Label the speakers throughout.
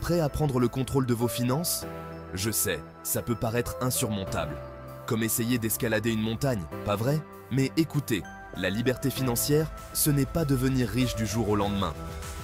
Speaker 1: Prêt à prendre le contrôle de vos finances? Je sais, ça peut paraître insurmontable. Comme essayer d'escalader une montagne, pas vrai? Mais écoutez, la liberté financière, ce n'est pas devenir riche du jour au lendemain.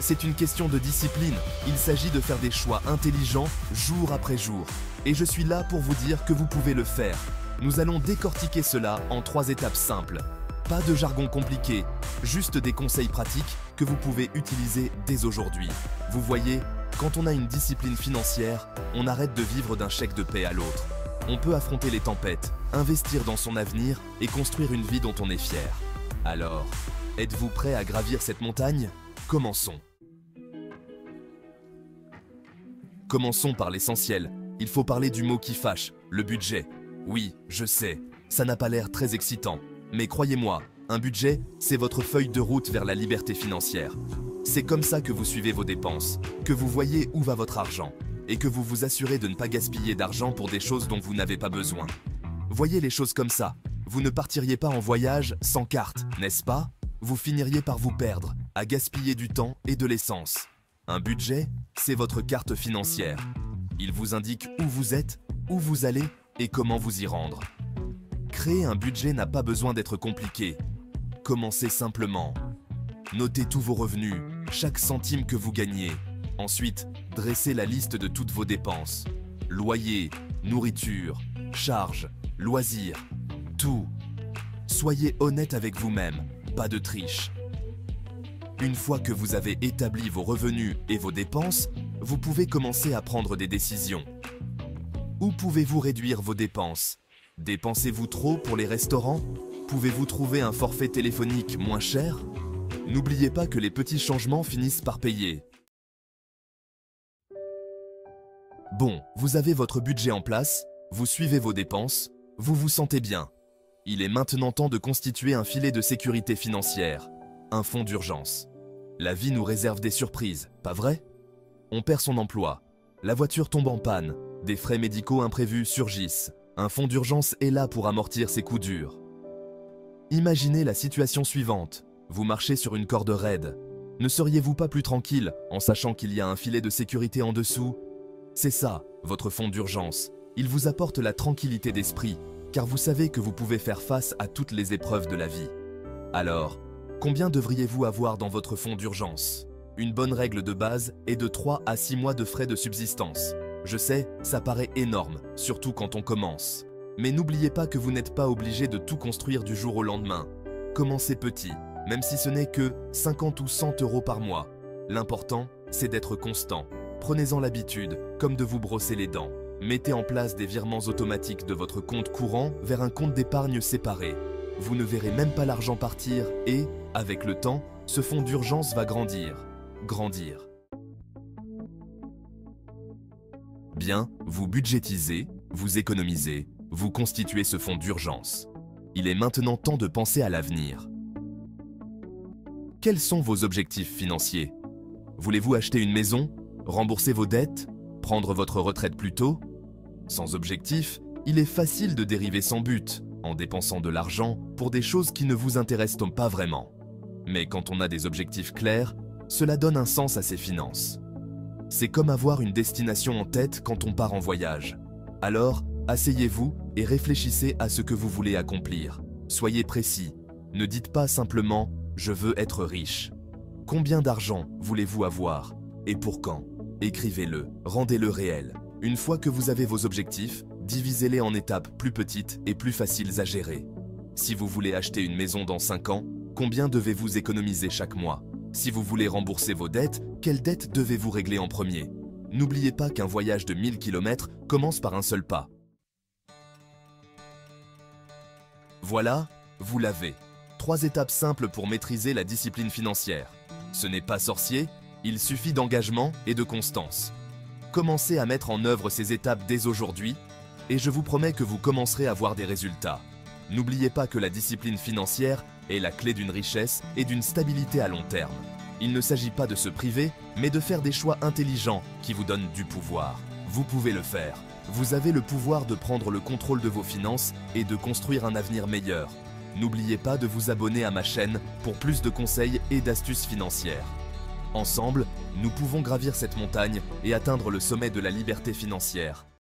Speaker 1: C'est une question de discipline. Il s'agit de faire des choix intelligents jour après jour. Et je suis là pour vous dire que vous pouvez le faire. Nous allons décortiquer cela en 3 étapes simples. Pas de jargon compliqué, juste des conseils pratiques que vous pouvez utiliser dès aujourd'hui. Vous voyez, quand on a une discipline financière, on arrête de vivre d'un chèque de paie à l'autre. On peut affronter les tempêtes, investir dans son avenir et construire une vie dont on est fier. Alors, êtes-vous prêt à gravir cette montagne? Commençons. Commençons par l'essentiel. Il faut parler du mot qui fâche, le budget. Oui, je sais, ça n'a pas l'air très excitant. Mais croyez-moi, un budget, c'est votre feuille de route vers la liberté financière. C'est comme ça que vous suivez vos dépenses, que vous voyez où va votre argent, et que vous vous assurez de ne pas gaspiller d'argent pour des choses dont vous n'avez pas besoin. Voyez les choses comme ça. Vous ne partiriez pas en voyage sans carte, n'est-ce pas? Vous finiriez par vous perdre, à gaspiller du temps et de l'essence. Un budget, c'est votre carte financière. Il vous indique où vous êtes, où vous allez et comment vous y rendre. Créer un budget n'a pas besoin d'être compliqué. Commencez simplement. Notez tous vos revenus, chaque centime que vous gagnez. Ensuite, dressez la liste de toutes vos dépenses. Loyer, nourriture, charges, loisirs, tout. Soyez honnête avec vous-même, pas de triche. Une fois que vous avez établi vos revenus et vos dépenses, vous pouvez commencer à prendre des décisions. Où pouvez-vous réduire vos dépenses? Dépensez-vous trop pour les restaurants? Pouvez-vous trouver un forfait téléphonique moins cher? N'oubliez pas que les petits changements finissent par payer. Bon, vous avez votre budget en place, vous suivez vos dépenses, vous vous sentez bien. Il est maintenant temps de constituer un filet de sécurité financière, un fonds d'urgence. La vie nous réserve des surprises, pas vrai? On perd son emploi, la voiture tombe en panne, des frais médicaux imprévus surgissent. Un fonds d'urgence est là pour amortir ces coups durs. Imaginez la situation suivante. Vous marchez sur une corde raide. Ne seriez-vous pas plus tranquille en sachant qu'il y a un filet de sécurité en dessous? C'est ça, votre fonds d'urgence. Il vous apporte la tranquillité d'esprit, car vous savez que vous pouvez faire face à toutes les épreuves de la vie. Alors, combien devriez-vous avoir dans votre fonds d'urgence? Une bonne règle de base est de 3 à 6 mois de frais de subsistance. Je sais, ça paraît énorme, surtout quand on commence. Mais n'oubliez pas que vous n'êtes pas obligé de tout construire du jour au lendemain. Commencez petit, même si ce n'est que 50 ou 100 € par mois. L'important, c'est d'être constant. Prenez-en l'habitude, comme de vous brosser les dents. Mettez en place des virements automatiques de votre compte courant vers un compte d'épargne séparé. Vous ne verrez même pas l'argent partir et, avec le temps, ce fonds d'urgence va grandir. Grandir. Bien, vous budgétisez, vous économisez, vous constituez ce fonds d'urgence. Il est maintenant temps de penser à l'avenir. Quels sont vos objectifs financiers? Voulez-vous acheter une maison? Rembourser vos dettes? Prendre votre retraite plus tôt? Sans objectif, il est facile de dériver sans but, en dépensant de l'argent pour des choses qui ne vous intéressent pas vraiment. Mais quand on a des objectifs clairs, cela donne un sens à ses finances. C'est comme avoir une destination en tête quand on part en voyage. Alors, asseyez-vous et réfléchissez à ce que vous voulez accomplir. Soyez précis. Ne dites pas simplement « je veux être riche ». Combien d'argent voulez-vous avoir? Et pour quand? Écrivez-le, rendez-le réel. Une fois que vous avez vos objectifs, divisez-les en étapes plus petites et plus faciles à gérer. Si vous voulez acheter une maison dans 5 ans, combien devez-vous économiser chaque mois? Si vous voulez rembourser vos dettes, quelles dettes devez-vous régler en premier? N'oubliez pas qu'un voyage de 1000 km commence par un seul pas. Voilà, vous l'avez. 3 étapes simples pour maîtriser la discipline financière. Ce n'est pas sorcier, il suffit d'engagement et de constance. Commencez à mettre en œuvre ces étapes dès aujourd'hui et je vous promets que vous commencerez à voir des résultats. N'oubliez pas que la discipline financière est la clé d'une richesse et d'une stabilité à long terme. Il ne s'agit pas de se priver, mais de faire des choix intelligents qui vous donnent du pouvoir. Vous pouvez le faire. Vous avez le pouvoir de prendre le contrôle de vos finances et de construire un avenir meilleur. N'oubliez pas de vous abonner à ma chaîne pour plus de conseils et d'astuces financières. Ensemble, nous pouvons gravir cette montagne et atteindre le sommet de la liberté financière.